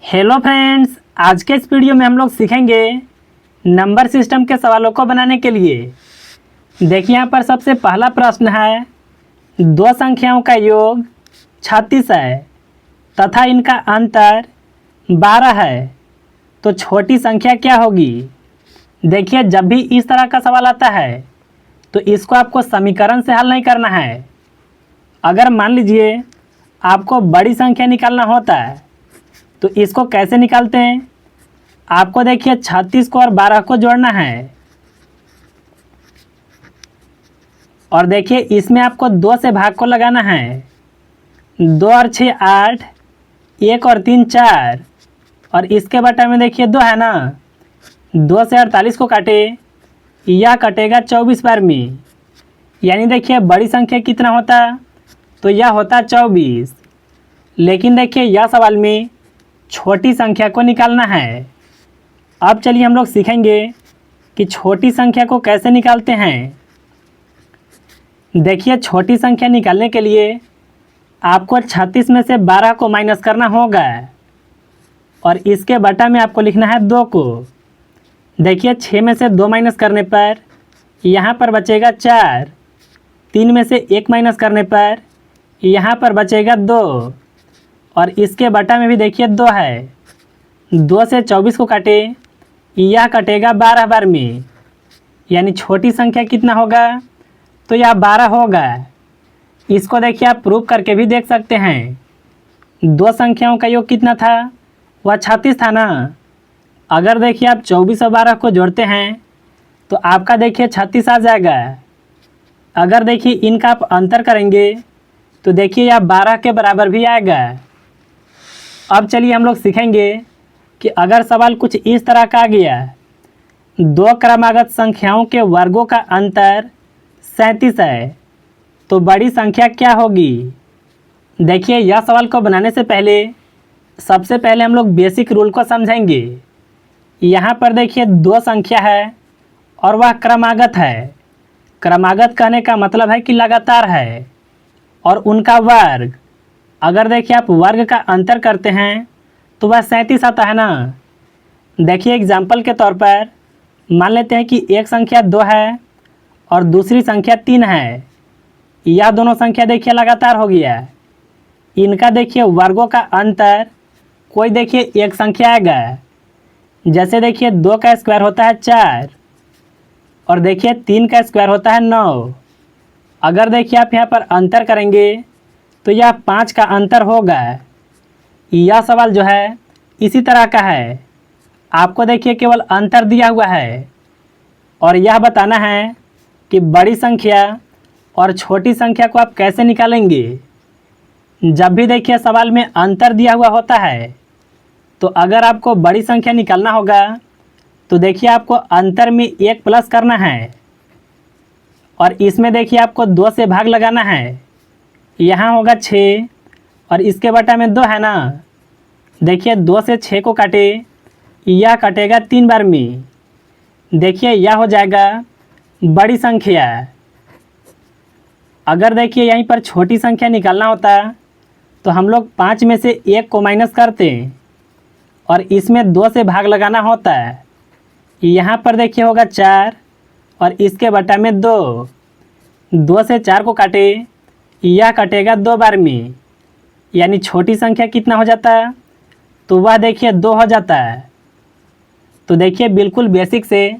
Hello friends, आज के इस वीडियो में हम लोग सीखेंगे नंबर सिस्टम के सवालों को बनाने के लिए। देखिए यहाँ पर सबसे पहला प्रश्न है, दो संख्याओं का योग 36 है तथा इनका अंतर 12 है, तो छोटी संख्या क्या होगी। देखिए जब भी इस तरह का सवाल आता है तो इसको आपको समीकरण से हल नहीं करना है। अगर मान लीजिए आपको बड़ी संख्या निकालना होता है तो इसको कैसे निकालते हैं। आपको देखिए 36 को और 12 को जोड़ना है और देखिए इसमें आपको 2 से भाग को लगाना है। 2 और 6 8, 1 और 3 4 और इसके बटा में देखिए 2 है ना। 2 से 48 को काटे, यह कटेगा 24 बार में। यानी देखिए बड़ी संख्या कितना होता, तो यह होता 24। लेकिन देखिए यह सवाल में छोटी संख्या को निकालना है। अब चलिए हम लोग सीखेंगे कि छोटी संख्या को कैसे निकालते हैं। देखिए छोटी संख्या निकालने के लिए आपको 36 में से 12 को माइनस करना होगा और इसके बटा में आपको लिखना है 2 को। देखिए 6 में से 2 माइनस करने पर यहाँ पर बचेगा 4, 3 में से 1 माइनस करने पर यहाँ पर बचेगा 2 और इसके बटा में भी देखिए 2 है। 2 से 24 को काटे, यह कटेगा 12 बार में। यानी छोटी संख्या कितना होगा, तो यह 12 होगा। इसको देखिए आप प्रूव करके भी देख सकते हैं। दो संख्याओं का योग कितना था, वह 36 था ना। अगर देखिए आप 24 और 12 को जोड़ते हैं तो आपका देखिए 36 आ जाएगा। अगर देखिए इनका आप अंतर करेंगे तो देखिए यह 12 के बराबर भी आएगा। अब चलिए हम लोग सीखेंगे कि अगर सवाल कुछ इस तरह का आ गया, दो क्रमागत संख्याओं के वर्गों का अंतर 37 है, तो बड़ी संख्या क्या होगी। देखिए यह सवाल को बनाने से पहले सबसे पहले हम लोग बेसिक रूल को समझेंगे। यहाँ पर देखिए दो संख्या है और वह क्रमागत है। क्रमागत कहने का मतलब है कि लगातार है। और उनका वर्ग, अगर देखिए आप वर्ग का अंतर करते हैं तो वह 37 आता है ना। देखिए एग्जाम्पल के तौर पर मान लेते हैं कि एक संख्या 2 है और दूसरी संख्या 3 है। यह दोनों संख्या देखिए लगातार हो गया। इनका देखिए वर्गों का अंतर कोई देखिए एक संख्या आएगा। जैसे देखिए 2 का स्क्वायर होता है 4 और देखिए 3 का स्क्वायर होता है 9। अगर देखिए आप यहाँ पर अंतर करेंगे तो यह 5 का अंतर होगा। यह सवाल जो है इसी तरह का है। आपको देखिए केवल अंतर दिया हुआ है और यह बताना है कि बड़ी संख्या और छोटी संख्या को आप कैसे निकालेंगे। जब भी देखिए सवाल में अंतर दिया हुआ होता है तो अगर आपको बड़ी संख्या निकालना होगा तो देखिए आपको अंतर में 1 प्लस करना है और इसमें देखिए आपको 2 से भाग लगाना है। यहाँ होगा 6 और इसके बटा में 2 है ना। देखिए 2 से 6 को काटे, यह कटेगा 3 बार में। देखिए यह हो जाएगा बड़ी संख्या। अगर देखिए यहीं पर छोटी संख्या निकालना होता तो हम लोग 5 में से 1 को माइनस करते और इसमें 2 से भाग लगाना होता है। यहाँ पर देखिए होगा 4 और इसके बटा में 2। 2 से 4 को काटे, यह कटेगा 2 बार में। यानी छोटी संख्या कितना हो जाता है, तो वह देखिए 2 हो जाता है। तो देखिए बिल्कुल बेसिक से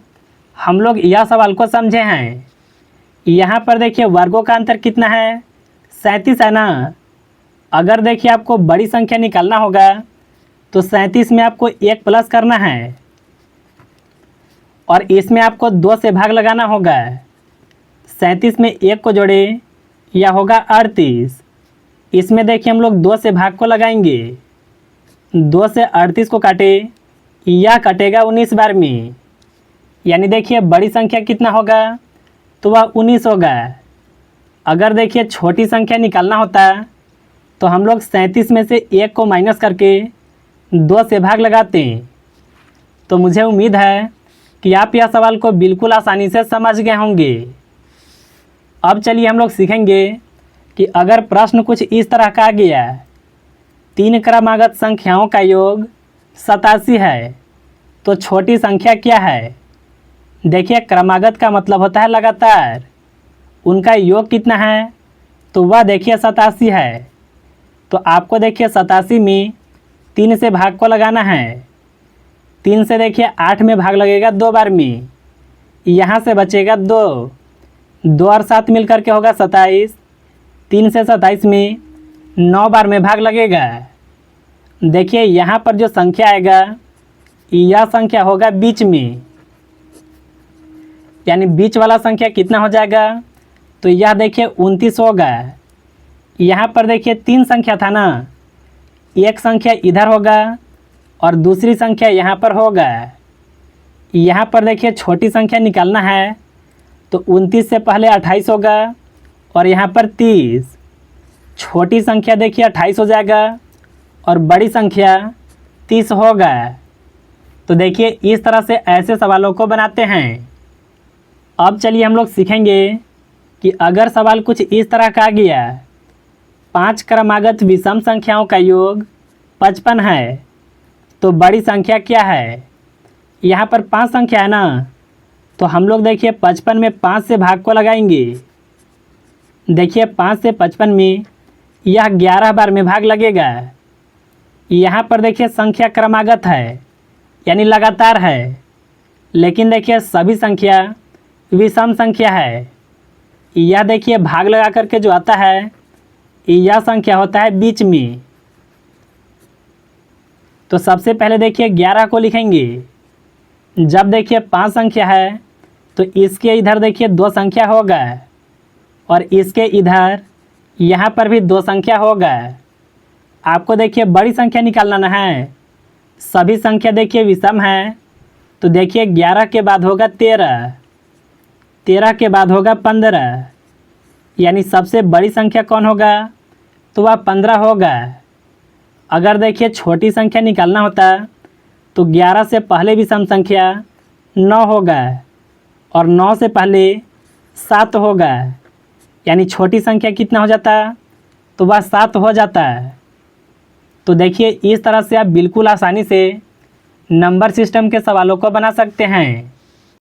हम लोग यह सवाल को समझे हैं। यहाँ पर देखिए वर्गों का अंतर कितना है, 37 है ना। अगर देखिए आपको बड़ी संख्या निकालना होगा तो 37 में आपको 1 प्लस करना है और इसमें आपको 2 से भाग लगाना होगा। 37 में 1 को जोड़े, यह होगा 38। इसमें देखिए हम लोग 2 से भाग को लगाएंगे। 2 से 38 को काटे, यह कटेगा 19 बार में। यानी देखिए बड़ी संख्या कितना होगा, तो वह 19 होगा। अगर देखिए छोटी संख्या निकालना होता तो हम लोग 37 में से 1 को माइनस करके 2 से भाग लगाते। तो मुझे उम्मीद है कि आप यह सवाल को बिल्कुल आसानी से समझ गए होंगे। अब चलिए हम लोग सीखेंगे कि अगर प्रश्न कुछ इस तरह का आ गया, 3 क्रमागत संख्याओं का योग 87 है, तो छोटी संख्या क्या है? देखिए क्रमागत का मतलब होता है लगातार। उनका योग कितना है? तो वह देखिए 87 है। तो आपको देखिए 87 में 3 से भाग को लगाना है। 3 से देखिए 8 में भाग लगेगा 2 बार में, यहाँ से बचेगा 2। 2 और 7 मिलकर के होगा 27। 3 से 27 में 9 बार में भाग लगेगा। देखिए यहाँ पर जो संख्या आएगा यह संख्या होगा बीच में, यानी बीच वाला संख्या कितना हो जाएगा? तो यह देखिए 29 होगा। यहाँ पर देखिए 3 संख्या था ना, एक संख्या इधर होगा और दूसरी संख्या यहाँ पर होगा। यहाँ पर देखिए छोटी संख्या निकालना है, तो 29 से पहले 28 होगा और यहाँ पर 30। छोटी संख्या देखिए 28 हो जाएगा और बड़ी संख्या 30 होगा। तो देखिए इस तरह से ऐसे सवालों को बनाते हैं। अब चलिए हम लोग सीखेंगे कि अगर सवाल कुछ इस तरह का आ गया, 5 क्रमागत विषम संख्याओं का योग 55 है, तो बड़ी संख्या क्या है? यहाँ पर 5 संख्या है ना, तो हम लोग देखिए 55 में 5 से भाग को लगाएंगे। देखिए 5 से 55 में यह 11 बार में भाग लगेगा। यहाँ पर देखिए संख्या क्रमागत है, यानी लगातार है, लेकिन देखिए सभी संख्या विषम संख्या है। यह देखिए भाग लगा करके जो आता है यह संख्या होता है बीच में। तो सबसे पहले देखिए 11 को लिखेंगे। जब देखिए 5 संख्या है तो इसके इधर देखिए 2 संख्या होगा और इसके इधर यहाँ पर भी 2 संख्या होगा। आपको देखिए बड़ी संख्या निकालना है। सभी संख्या देखिए विषम है, तो देखिए 11 के बाद होगा 13, 13 के बाद होगा 15, यानी सबसे बड़ी संख्या कौन होगा? तो वह 15 होगा। अगर देखिए छोटी संख्या निकालना होता तो 11 से पहले विषम संख्या 9 होगा और 9 से पहले 7 होगा, यानी छोटी संख्या कितना हो जाता? तो वह 7 हो जाता है। तो देखिए इस तरह से आप बिल्कुल आसानी से नंबर सिस्टम के सवालों को बना सकते हैं।